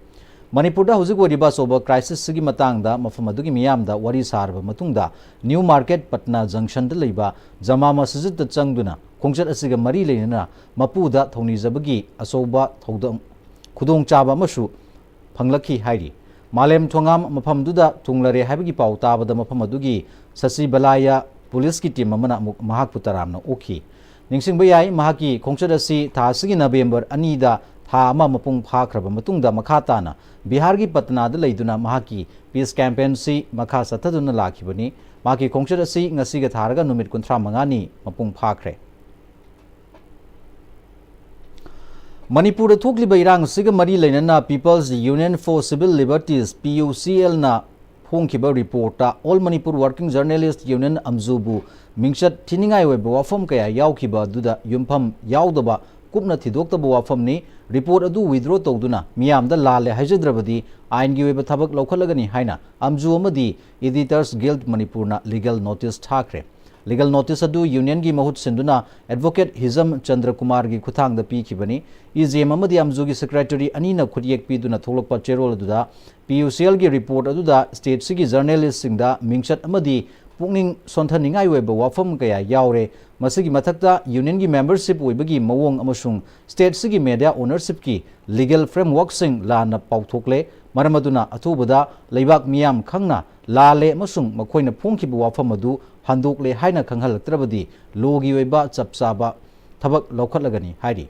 Manipur da hujik wariba soba crisis sigi matang da mafam adugi miyam da wari sarba matung da New Market Patna Junction da leiba jama masjid da changduna khongchat asiga mari leina mapu da thoni jabagi asoba thodam khudong chaba masu phanglakhi hairi Malem Thongam mafam duda tunglare haibagi pau tabada mafam adugi Sasi Balaya police ki team amana mahak putaramna okhi ningsing bayai mahaki khongchat asi tha sigi November ani da tha ama mapung phakraba matungda makhatana Bihar gi Patna da leiduna mahaki peace campaign si makha sathaduna lakhibani maki khongchat asi ngasi ga tharaga numit kunthra mangani mapung phakre Manipur da thokliba irang siga mari leinana People's Union for Civil Liberties PUCL na phongkiba report ta All Manipur Working Journalist Union amzubu mingchat thiningai weba wafam kaya yaukhiba duda yumpham yaudaba kupna thidoktabu wafam ni report adu withdraw tawduna miyam da lale hajadrabadi ain gi weba thabak lokhalagani haina amju amadi Editors Guild Manipur na legal notice thakre legal notice adu union gi mahut sinduna advocate Hizam Chandra Kumar gi khuthang da pi khibani EJM amadi amju gi secretary anina khudiyek pi duna tholokpa cherol adu PUCL gi report adu da state sigi journalist singda mingchat amadi pukning sonthaningai weba wafam kaya yaure masigi mathakta union gi membership oibagi mawong amasung state sigi media ownership ki legal framework sing lana pauthokle maramaduna athubada leibak miyam khangna lale amasung makoina phongkibu wafam adu handokle haina khanghalaktrabadi logi oiba chapchaba thabak lokhatlagani hairi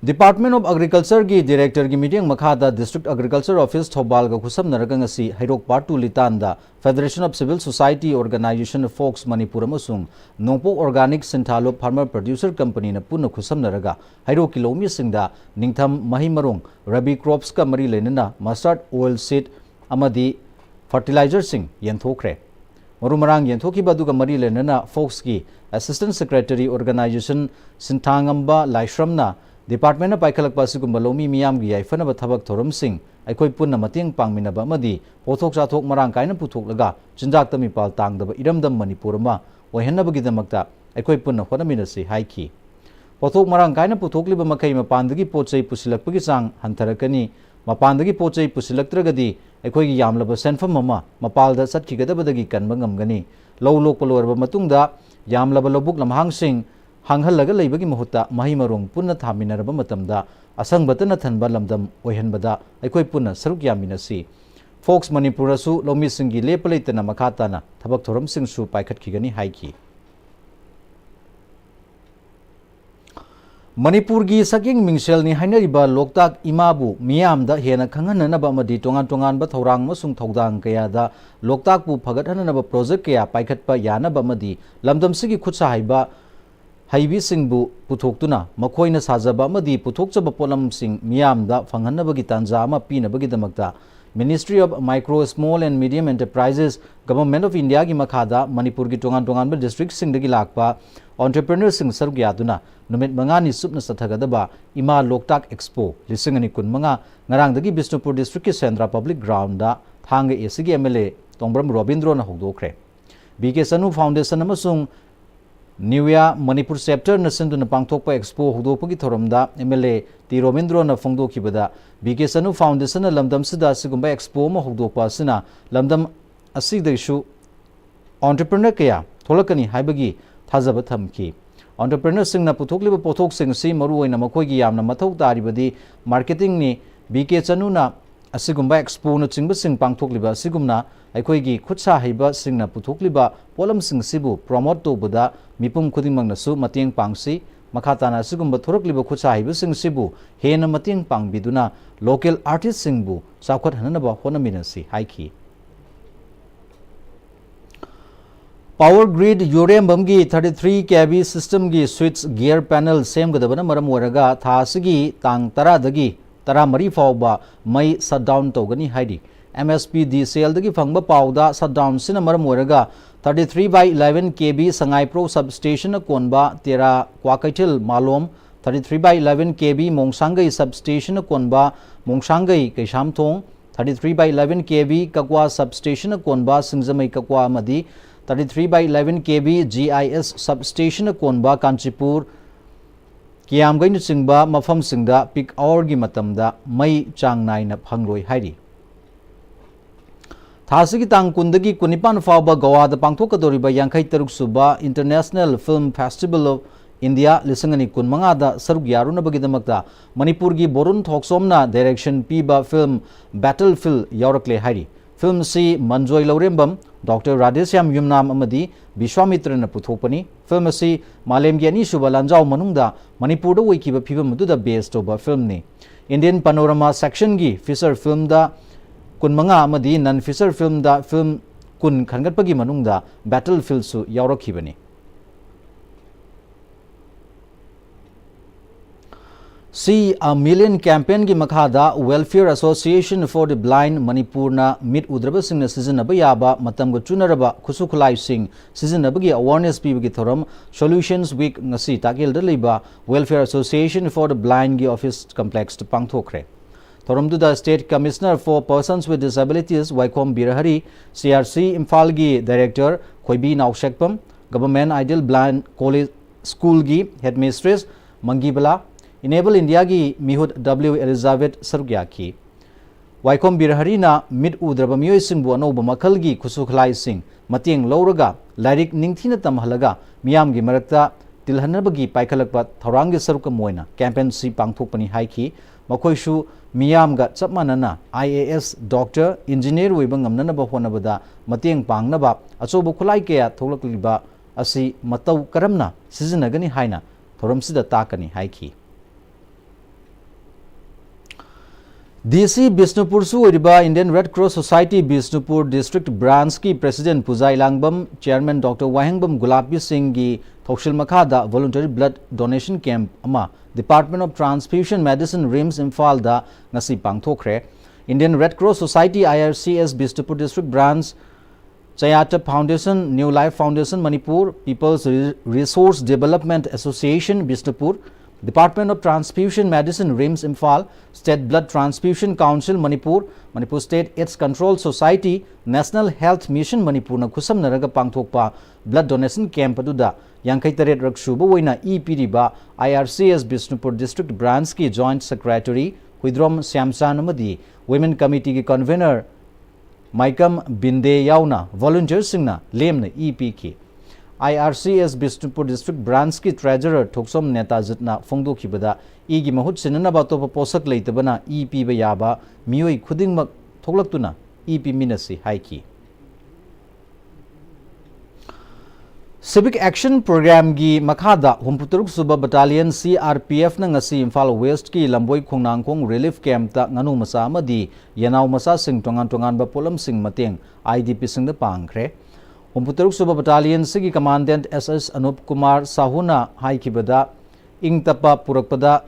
Department of Agriculture gi Director gi meeting makhada District Agriculture Office Thobal ga khusam naragangasi Hairok Partu Litanda Federation of Civil Society Organization of Folks Manipur amasung Nongpo Organic Sintalo Farmer Producer Company na punna khusam naraga Hairok kilomi singda ningtham mahimarong rabi crops ka mari lenana mustard oil seed amadi fertilizer sing yenthokre Marumarang yenthoki baduga mari lenana Folks gi Assistant Secretary Organization Sintangamba Laishramna Department of Paikalak Pasigum Balomi Miam Gi Fanaba Thabak Thorum Singh, Aikoi Punna Mating Pangminaba Madi, Potok Chatok Marang Kaina Putok Laga, Jindak Tamipal Tang the Iramdam Manipurama, Wahenabagitamakta, Aikoi Punna Hodaminasi Haiki. Potok Marang Kaina Putok Liba Makai Mapandagi Poche Pusilakpagisang, Hantarakani, Mapandagi Poche Pusilaktragadi, Aikoi Yamlaba Senfam Mama, Mapalda Satkigabadagi Kanbangamgani, Low Local Matunda, Yamlaba Lobuk Lamhang Singh, Hanghalaga leibagi mahuta mahimarong punna thaminaraba matamda asangbatana thanba lamdam oihanbada aikoi punna saruk yaminasi Folks Manipur su lomi singi lepalaitana makhatana thabak thoram singsu paikhatkigani haiki Manipur gi saking mingsel ni hainariba loktak imabu miyamda hena khanghananaba amadi tongan ba thorang masung thodang kaya da loktak pu phagathananaba project kaya paikhatpa yanaba amadi lamdam sigi khutsa haiba ꯍꯩꯕꯤꯁꯤꯡꯕꯨ ꯄꯨꯊꯣꯛꯇꯨꯅ ꯃꯈꯣꯏꯅ ꯁꯥꯖꯕ ꯑꯃꯗꯤ ꯄꯨꯊꯣꯛꯆꯕ ꯄꯣꯠꯂꯝꯁꯤꯡ ꯃꯤꯌꯥꯝꯗ ꯐꯪꯍꯟꯅꯕꯒꯤ ꯇꯥꯟꯖꯥ ꯑꯃ ꯄꯤꯅꯕꯒꯤꯗꯃꯛꯇ Ministry of Micro, Small and Medium Enterprises, Government of India की मखादा मणिपुर की टोंगान डिस्ट्रिक्ट सिंह लाकपा entrepreneur सिंह सरुक यादुना नुमित मंगानी सुपना सथगदबा इमा लोकताक एक्सपो लिसिंगनी कुन मंगा ngarangdagi Bishnupur district की सेंद्रा पब्लिक ग्राउंड दा थांग एसीगी MLA तोंब्रम रोबिंद्रोना होदोखरे BK Sanu Foundation अमसुंग न्यूया मणिपुर चैप्टर नसिंदुना पांगथोकपा एक्सपो होदोपगी थोरमदा MLA टी रोबिंद्रोना फोंदोखिबदा BK Sanu Foundation लमदम सिदा सिगुंबा एक्सपो म होदोपा सिना लमदम असिगदैसु entrepreneur कया थोलकनी हाइबगी थाजब थमकी entrepreneur सिंगना पुथोकलिबा पोथोक सिंग सि मरुओइना मखोइगी यामना मथौ तारिबदी मार्केटिंग नि BK Sanu असिगुंबा एक्सपो न चिंग सिंग पांगथोकलिबा सिगुमना अखोइगी खुदसा हैबा सिंगना पुथोकलिबा पोलम सिंग सिबु प्रमोट तोबदा मिपुम खुदिंगमंगनसु मतेंग पांगसी मखाताना असिगुंबा थोरकलिबा खुदसा हैबा सिंग सिबु हेना मतेंग पांगबिदुना लोकल आर्टिस्ट सिंगबु साखत हननबा होनमिनसी हाइखी Power grid Urembam gi 33 kV system gi switch gear panel semgadabana maram oraga thasigi tang tara dagi tara mari fawba mai shutdown togani haidi MSPDCL dagi fangba pawda shutdown sina maram oraga 33/11 kV Sangai Pro substation konba tera kwakaitil malom 33/11 kV Mongsangai substation konba Mongsangai Kaishamthong 33/11 kV Kakwa substation konba Singjamai Kakwa amadi 33/11 kV GIS substation konba Kanchipur Kiamgai nu singba mafam singda peak hour gi matamda mai chang nai na phangroi hairi Thasigi tang kundagi kunipan fawba Goa da pangthokadoriba yankai taruk suba International Film Festival of India lisangani kunmanga da saruk yaruna bagidamakta Manipur gi Borun Thoksomna direction piba film Battlefield yaurakle hairi Film si Manjoy Laurembam Dr. Radhesyam Yumnam Amadi Bishwamitra na puthopani film si Malem Yani Subalanjao Manungda Manipur da wikiba phiba mududa based over film ni Indian Panorama section gi feature film da kunmanga amadi non feature film da film kun khangatpagi manungda Battlefield su yaurakhibani See a Million campaign ki makhada Welfare Association for the Blind Manipur na mid udraba sing na sizinaba yaba matam go chunaraba khusukhulai sing sizinaba gi awareness pibagi thoram Solutions Week ngasi takil da leiba Welfare Association for the Blind gi office complex to pangthokre thoram du the State Commissioner for Persons with Disabilities Waikom Birahari CRC Imphal gi Director Khoibi Naushekpam Government Ideal Blind College School gi Headmistress Mangibala Enable India gi Mihud W Elizabeth Sarugyaki Waikom Birahari na mid udraba miyoi singbu anoba makal gi khusukhlai sing matieng lauraga lairik ningthina tamhalaga miyam gi marakta tilhanaba gi paikhalakpa thorang gi saruka moina campaign si pangthokpani haiki makhoisu miyam ga chapmanana IAS doctor engineer oiba ngamnanaba honabada matieng pangnaba achobu khulai kaya tholakliba asi matau karamna sizinagani haina thoramsida takani haiki DC Bishnupur su oriba Indian Red Cross Society Bishnupur District Branch ki President Pujai Langbam Chairman Dr. Wahengbam Gulabi Singh gi Thokshil Makhada voluntary blood donation camp ama Department of Transfusion Medicine RIMS Imphal da ngasi pangthokre Indian Red Cross Society IRCS Bishnupur District Branch Chayata Foundation New Life Foundation Manipur People's Resource Development Association Bishnupur Department of Transfusion Medicine RIMS Imphal State Blood Transfusion Council Manipur Manipur State AIDS Control Society National Health Mission Manipur na khusam naraga pangthokpa blood donation camp aduda yankai taret raksuba oina EPriba IRCS Bishnupur District Branch ki Joint Secretary Huidrom Syamsan amadi Women Committee ki Convener Maikam Binde yauna volunteers singna lemna EP ki IRCS Bishnupur District Branch ki Treasurer Thoksom Neta Jitna Fongdokhibada igi mahut sinanaba topa posak leitabana EP ba yaba miyoi khudingmak thoklatuna EP minasi haiki Civic Action Program gi makhada humputuruk suba battalion CRPF na ngasi Imphal West ki Lamboi Khongnangkhong Relief Camp ta nganu masa amadi yanau masa sing tongan ba polam sing mateng IDP sing da pangkhre humputaruk suba battalion sigi commandant SS Anup Kumar Sahuna haikibada ing tapa purakpada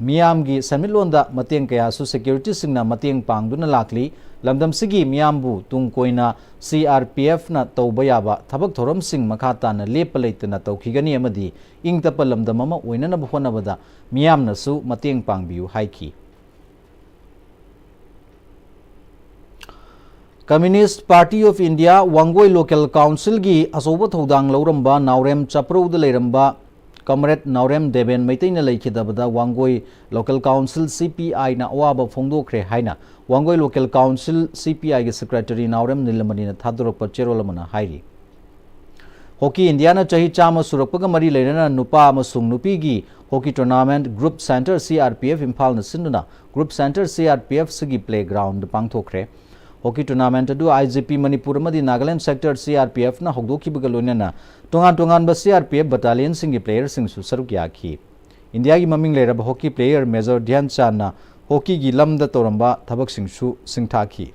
miyamgi sanmitlonda mateng kaya su security singna mateng pangduna lakli lamdam sigi miyambu tung koina CRPF na tauba yaba thabak thoram sing makhata na lepa leitana taukhigani amadi ing tapa lamdam ama oinana bhonabada miyamna su mateng pangbiu haiki. Communist Party of India Wangoi Local Council gi asoba thodang lauramba Naurem Chaprou de leiramba Comrade Naurem Deben Maitaina Laikidabada Wangoi Local Council CPI na awaba phongdokre haina Wangoi Local Council CPI ge Secretary Naurem Nilamani na thadorpa cherolamana hairi. Hockey India na chahi chama surakpaga mari leirana nupa amasung nupi gi Hockey Tournament Group Center CRPF Imphal na sinduna Group Center CRPF sigi playground pangthokre. Hockey Tournament adu IGP Manipur madi Nagaland Sector CRPF na hogdokibaga loinana tongan ba CRPF battalion singi player sing su saruk yakhi. India gi maming leiraba hockey player Major Dhyan Chand na hockey gi lamda toramba thabak sing su singthaki.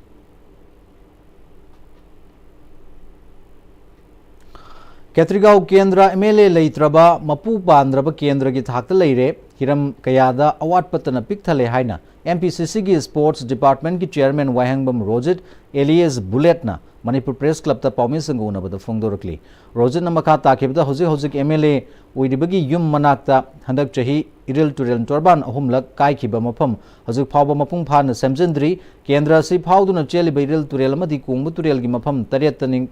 Ketrigau Kendra MLA leitraba mapu pandraba Kendra gi thakta leire hiram kayada awat patana pikthale haina MPCC gi Sports Department ki Chairman Wahangbam Rojit alias Bullet na Manipur Press Club ta Paumi Sanguna bada Fongdorakli. Rojit na makha takibda hozik MLA uidibagi yum manakta handak chahi iril turil torban ahumlak kai khiba mafam hozik phawba mapung phana semjendri Kendra si phawduna cheli iril turil amadi kungbu turil gi mafam taret taning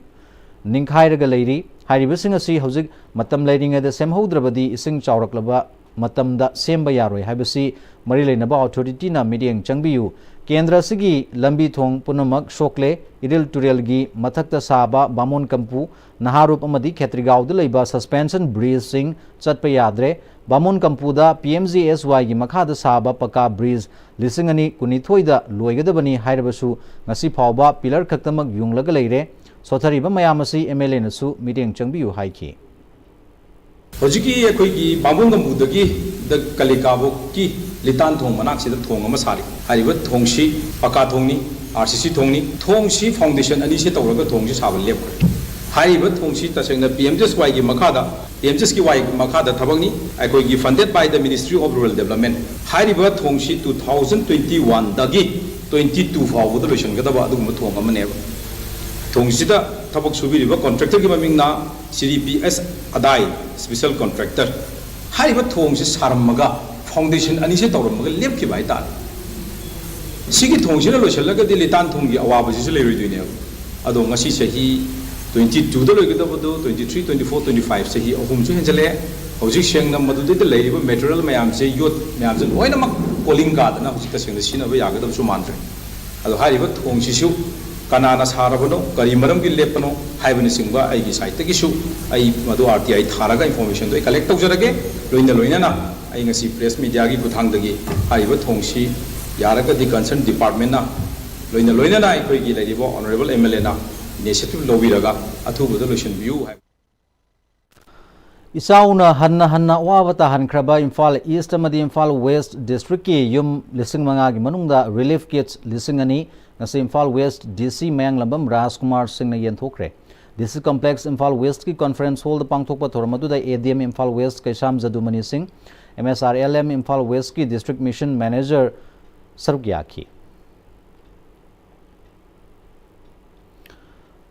ningkhairaga leiri hairibasing asi hozik matam leiringa semhoudrabadi ising chawraklaba matamda semba yaroi haibasi mari leinaba authority na mediang changbiu Kendra sigi lambi thong punamak shokle iril turel gi mathakta saba bamon kampu naharup amadi khetrigau de leiba suspension bridge sing chatpa yadre bamon kampu da PMGSY gi makhada saba paka bridge lisingani kunithoi da loigadabani hairebasu ngasi phawba pillar khaktamak yunglaga leire sothariba mayamasi MLA nasu mediang changbiu haiki. Hojiki akhoi bamon gambudagi the kalikabo ki litan thong manak sida thong ama sari hariba thongsi paka thongni RCC thongni thongsi foundation ani se tawraga thongsi sabal lep hariba thongsi tasengna PMGSY gi makhada PMGSY makhada thabakni akhoi gi funded by the Ministry of Rural Development hariba thongsi 2021 dagi 22 fawda lotion gadaba adum thong ama ne thongsi da tabak subiriba contractor gi mamingna CDPS adai special contractor hariba thongsi sarmaga foundation ani se tawramaga lepki bai ta sigi thongsi la lochalaga di litan thonggi awaba ji se leiroi duine ado ngasi sahi 22 da loigada bodo 23 24 25 sahi ahum ju henjale hojik sengna madu de leiriba material mayam se yot mayam se loina mak polling card na hojik ta sengna sina ba yagadam su mantre ado hariba thongsi su kanana sarabano kari maram gi lepano haibani singba ai gi site gi su ai madu RTI tharaga information do collect tawjarage loina na ai ngasi press media gi kuthang dagi haiba thongsi yaraga di concerned department na loina na ai khoi gi laibo honorable MLA na initiative lobiraga athubu do solution view Isauna hanna wawata hankraba Imphal East amadi Imphal West district ki yum lising manga gi manungda relief kits lising ani ngasi Imphal West DC Mayang Lambam Rajkumar Singh na yenthokre DC complex Imphal West ki conference hall da pangthokpa thoramadu da ADM Imphal West Kaisham Zadumani Singh MSRLM Imphal West ki district mission manager Sargyaki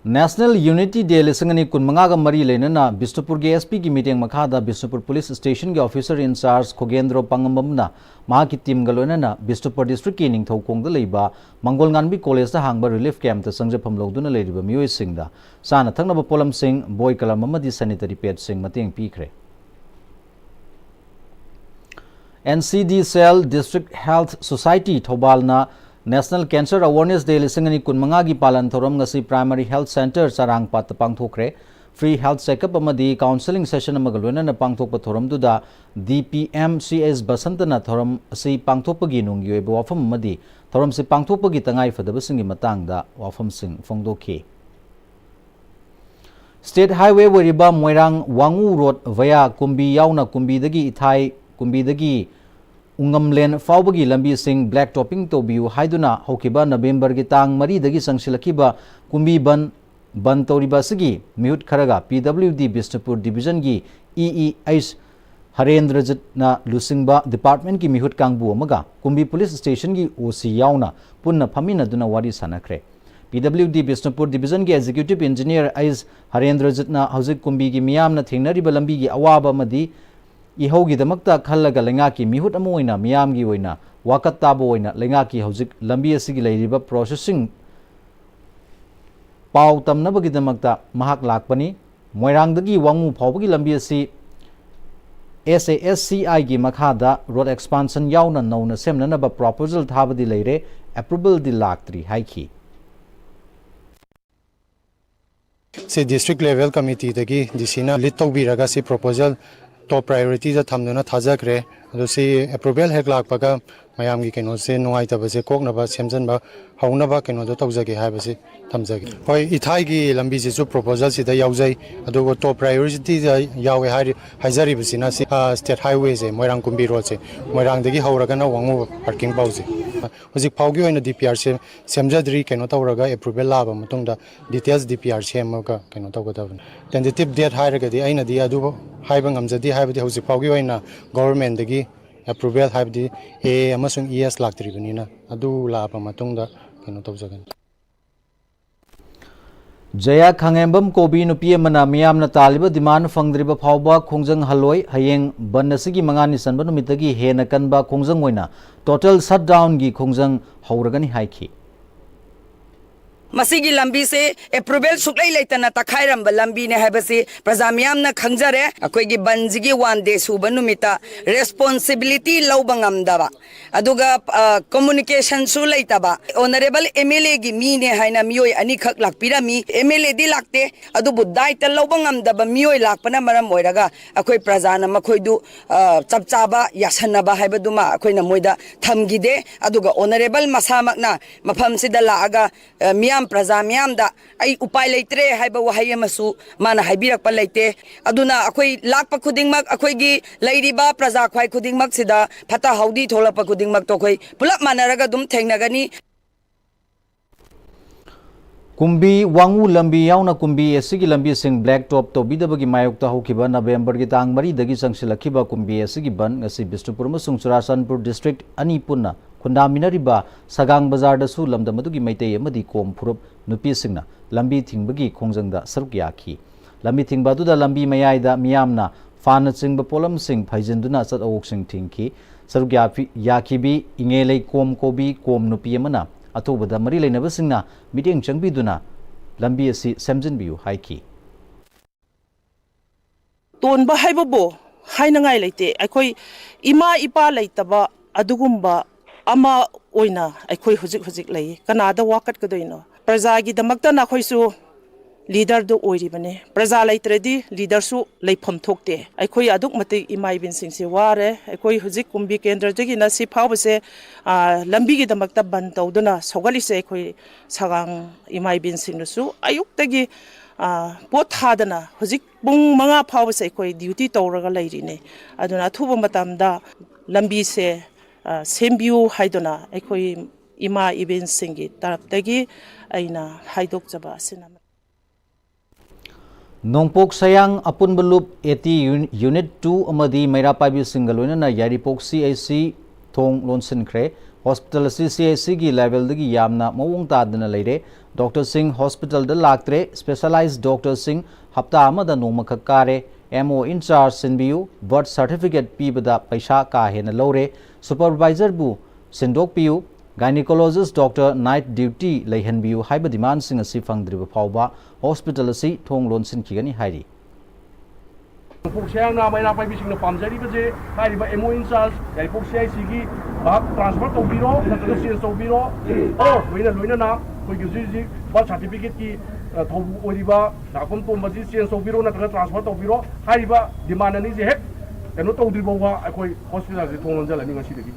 National Unity Day lisangani kunmanga ga mari lenana Bisnupur ge SP ki meeting makhada Bisnupur Police Station ge officer in charge Khogendro Pangambamna ma ki team ga loinana Bisnupur district ki ningthau kong da leiba Mangolnganbi college da hangba relief camp ta sangjapam loduna leiriba mioi singda sana thaknaba polam sing boy kalam amadi sanitary pad sing mateng pikre NCD Cell District Health Society Thobalna National Cancer Awareness Day lisangani kunmanga gi palan thoram ngasi Primary Health Center sarang pat pangthokre free health checkup amadi counseling session amagalona na pangthokpa thoram duda DPMCS Basantana thoram si pangthokpagi nunggi oiba wafam amadi thoram si pangthokpagi tangai fadaba singi matangda wafam sing fongdokhi State Highway wariba Moirang Wangu Road via Kumbi yauna Kumbi dagi Ithai Kumbi dagi Ungamlen Faubagi Lambi Sing Black Topping Tobiu Haiduna Hokiba November Gitang Mari Dagi Sangsilakiba Kumbi Ban Toriba Sigi Mute Karaga PWD Bisnupur Division Gi EEH Harendra Jatna Lusingba Department Ki Mihut Kangbu Amaga Kumbi Police Station Gi OC Yauna Punna Pamina Duna Wari Sanakre PWD Bisnupur Division Gi Executive Engineer Ais Harendra Jatna Hauzik Kumbi Gi Miyamna Thengnari Balambi Gi Awaba Madi Ihogi Damakta Kalaga Lengaki Mihut Amoina Miyamgi Oina Wakat Tabo Oina Lengaki Hauzik Lambi Asigi Lairiba Processing Pau Tamnabagi Damakta Mahak Lakpani Moirangdagi Wangu Paubagi Lambi Asi SASCI gi Makhada Road Expansion Yauna Nauna Semnanaba Proposal Thabadi Leire Approval di Laktri Haiki Se district level committee dagi disina lead tawbiraga si proposal top priority da thamduna thajakre ado se approval hek lakpaga mayam gi keno se nungai tabase koknaba semjanba haunaba keno do tawjage habase thamjage hoi ithai gi lambi je proposal si da yaujai ado top priority da yawe haijari bisina si state highway je moirang kumbi road se moirang dagi hauraga na wangu parking pause hojik phaugi oina DPR se semjadri keno tawraga approval laba matungda details DPR semaga keno tawgadabun tentative date hairaga di aina di adu haiba ngamjadi haibadi hojik phaugi oina government dagi approval haibadi A amasung ES laktribanina adu laba matungda keno tawjagan Jaya Khangembam Kobi Nupi Mana Miyamna Taliba Demand Fangdriba Phauba Khongjang Haloi Hayeng Banasigi Mangani Sanba Numitagi Hena Kanba Khongjang Oina Total Shutdown Gi Khongjang Hauragani Haiki Masigi lambi se approval suklai leitana takhairam lambi ne habase prajamyam na khangjare akoi gi banjigi one day suba numita responsibility lobangam daba aduga communication su leitaba honorable MLA gi mi ne haina mioi ani khak lakpirami MLA di lakte adu budai ta lobangam daba mioi lakpana maram moiraga akoi prajana makoi du chapchaba yasanaba haibaduma akoi na moida thamgide aduga honorable masamakna mafam sida laaga Praja miyamda ay upay leitre haiba wahai amasu mana haibirakpa leite aduna akoi lakpa khudingmak akoi gi leiriba praja khwai khudingmak sida phata haudi tholapa khudingmak to khoi pulap manaraga dum thengnagani Kumbi Wangu Lambi Yauna Kumbi Asigi Lambi Sing Black Top to Bidabagi Mayukta Hokiba November Gitang Mari Dagi Sangsilakiba Kumbi Asigi Ban Ngasi Bisnupur Masung Churasanpur District Ani Punna Kundaminariba Sagang Bazar da su lamda madugi maitei amadi kom phurup nupi singna lambi thingbagi khongjangda saruk yakhi lambi thingba du da lambi mayaida miyamna fana chingba polam sing phaijinduna chat awok sing thingki saruk yakhi bi ingelei kom kobi kom nupi amana atobada mari leinaba singna meeting changbi duna lambi asi semjin biu haiki ton ba haibobo hainangai leite aikoi ima ipa leitaba adugumba ama oina aikoi hujik lei kanada wakat kadoino praja gi damakta na khoisu leader do oiribane praja leitredi leader su leifam thokte aikoi aduk mate imai bin sing se ware aikoi hujik kumbi kendra jagi na si phawbase lambi gi damakta ban tawduna sogali se aikoi sagang imai bin sing su ayuk tagi pot hadana hujik bung manga phawbase aikoi duty tawraga leirine aduna thuba matamda lambi se Sembiu Haidona, Ekoi Ima Ibn Singi, Taraptagi, Aina Haidok Jaba Cinema. Nongpok Sayang Apun Balup 80 Unit 2 Amadi Mairapabi Singaluna Yaripok CAC Thong Lonsin Kre, Hospital CAC gi level dagi Yamna Mawung Tadana Lede, Dr. Singh Hospital de Laktre, Specialized Dr. Singh Hapta Amada Nomakakare, MO in charge Sinbiu, birth certificate Pibada Paisha Kahena Lore, Supervisor Bu Sindok Piu, Gynecologist Dr. Night Duty Leihan Biu, Hyper Demand Sing a Sifang Driba Pauba, Hospital C, Tong Lonsin Kigani Heidi. Puksayang may napaibig na pamjari kasi kaya ba MO in charge kaya puksay sige transfer to biro sa sales to biro luina na kung yuzi birth certificate ki thong oriba nakum to masi sales to biro na transfer to biro kaya ba demand ni si hek kano to dribo wa akoi hospital si thong lonjala ni ngasi dagi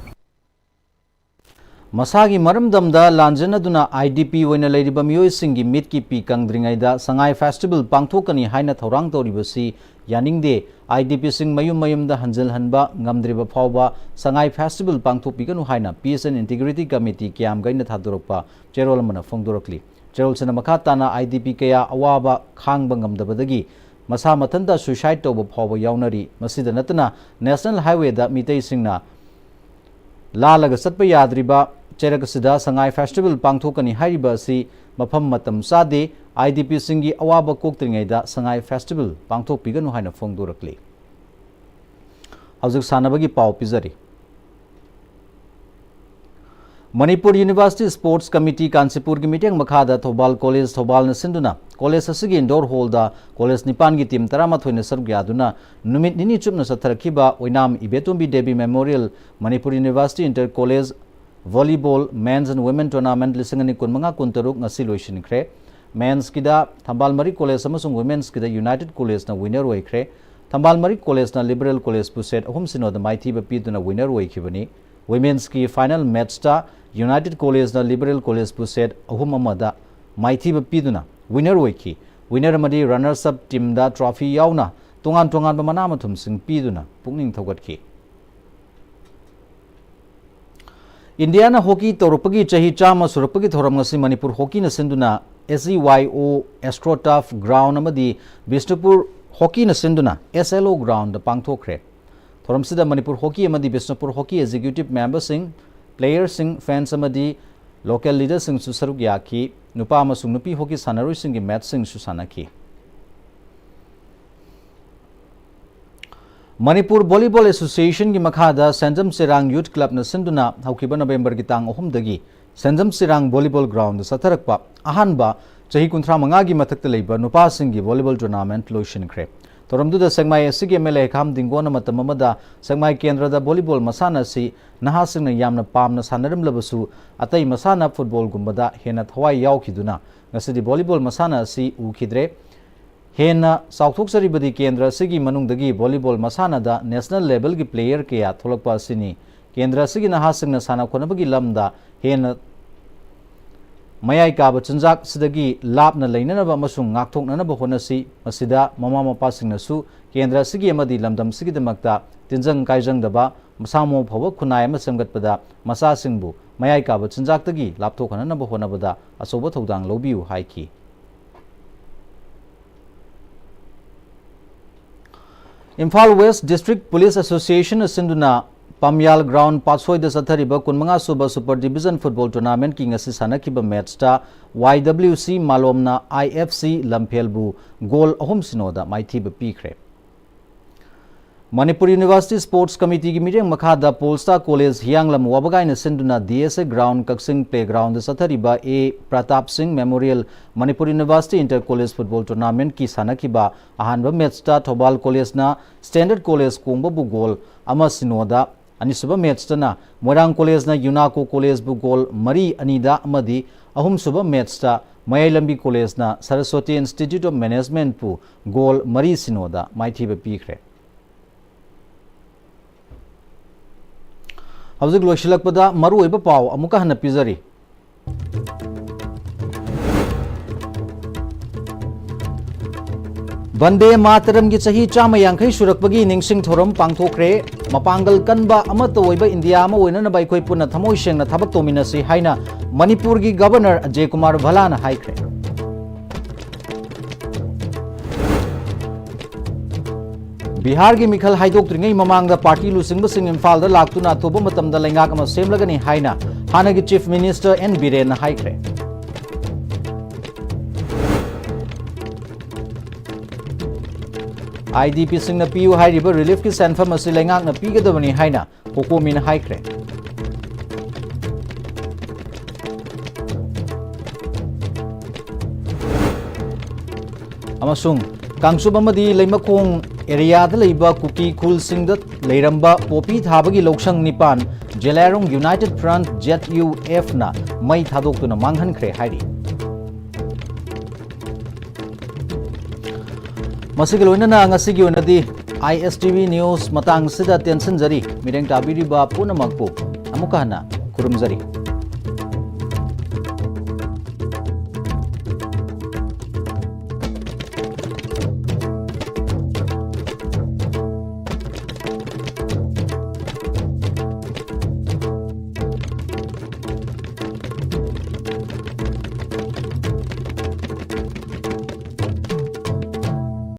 Masagi maramdamda lanjanaduna IDP oina leiriba miyoi mitki pi kangdringaida Sangai Festival pangthokani haina thorang toribasi yaningde IDP sing mayum mayum da hanjal hanba ngamdriba phawba sangai festival pangthokpiganu haina Peace and Integrity Committee kiam gaina thadorokpa cherol mana phongdorakli cherol sana makha tana IDP kaya awaba khangba ngamdabadagi masa mathanda suicide toba phawba yaunari masida natana National Highway da mitei singna lalaga satpa yadriba cherakasida sangai festival pangthokani hariba si mafam matam sade IDP singi awaba koktringai da sangai festival pangthokpiganu haina phongdorakli haujuk sanabagi pau pizari Manipur University Sports Committee Kansipur ki meeting makhada Thobal College Thobal na sinduna college asigi indoor hall da college nipan gi team tarama thoina saruk yaduna numit nini chupna satharakhiba oinam Ibetumbi Devi Memorial Manipur University Inter College Volleyball Men's and Women Tournament lisingani kunmanga kuntaruk ngasi loishinkhre Men's kida Thambalmari College amasung Women's kida United College na winner oikhre Thambalmari College na Liberal College puset ahum sinoda maithi ba piduna winner oikhibani Women's ki final match ta United College na Liberal College puset ahum amada maithi ba piduna winner oikhi winner amadi runners up team da trophy yauna tongan tongan ba manama thum sing piduna pukning thogatkhi Indiana hockey torupagi chahi chama surupagi thoram ngasi Manipur hockey na sinduna SEYO AstroTurf ground amadi Bishnupur hockey na sinduna SLO ground da pangthokre thoram sida Manipur hockey amadi Bishnupur hockey executive members sing players sing fans amadi local leaders sing su saruk yakhi nupa amasung nupi hockey sanaroi sing gi match sing su sanakhi Manipur Volleyball Association ki makhada Sanjam Sirang Youth Club na sinduna haukiba November ki tang ahum dagi Sanjam Sirang Volleyball Ground satharakpa ahanba chahi kunthra manga gi mathakta leiba nupa sing gi volleyball tournament loishinkhre toramdu da sangmai asigi MLA kham dingona matamamada sangmai kendra da volleyball masana si naha sing na yamna pamna sanaram labasu atai masana football gumbada hena thawai yaukhiduna ngasidi volleyball masana si ukhidre Hena Southok Saribadi Kendra Sigi Manungdagi Volleyball Masana da National Level ki player kaya tholakpa sini Kendra Sigi na hasingna sana khonabagi lamda hena mayai ka bachanjak sidagi labna leinanaba amasung ngakthoknanaba honasi masida mama mapa singna su Kendra Sigi amadi lamdam sigi damakta tinjang kaijang daba masamo phawa khunai ama semgatpada masa singbu mayai ka bachanjak tagi lapthokhananaba honabada asoba thodang lobiu haiki Imphal West District Police Association sinduna Pamyal Ground Patsoi da sathariba kunmanga suba Super Division Football Tournament ki ngasi sanakiba match ta YWC Malomna IFC Lamphelbu goal ahum sinoda maithi ba pikhre Manipur University Sports Committee ki meeting makhada Polstar College Hianglam wabagai na sinduna DSA Ground Kaksing Playground sathariba A Pratap Singh Memorial Manipur University Inter College Football Tournament ki sanakiba ahanba match ta Thobal College na Standard College kongba bu goal ama sinoda anisuba match ta na Moirang College na Unaco College bu goal mari anida amadi ahum suba match ta Mayailambi College na Saraswati Institute of Management pu goal mari sinoda maithi ba pikhre Hauzik loishilakpada maru oiba pau amuka hana pizari Vande Mataram gi chahi chama yangkhai surakpagi ningsing thoram pangthokre mapangal kanba amata oiba India ma oina na bai khoi punna thamoi sengna thabak tominasi haina Manipur gi Governor Ajay Kumar Bhalana haikre Bihar ki Mikhal Haidok Tringai Mamangda Party Lusingba Singh Imphal da Laktuna Thoba Matamda Lengak ama Semlagani Haina Hanagi Chief Minister N Biren Haikre IDP Singh na PU Hairiba Relief ki Sanfam asi Lengak na Pigadabani Haina Kokomin Haikre Amasung Kangsub amadi Leimakong area da leiba kuki khul singda leiramba popi thabagi loksang nipan Jelarong United Front ZUF na mai thadoktuna manghan khre hairi masigaloina na ngasigi onadi ISTV news matang sida tension jari mireng tabiri ba punamakpu amukana kurumjari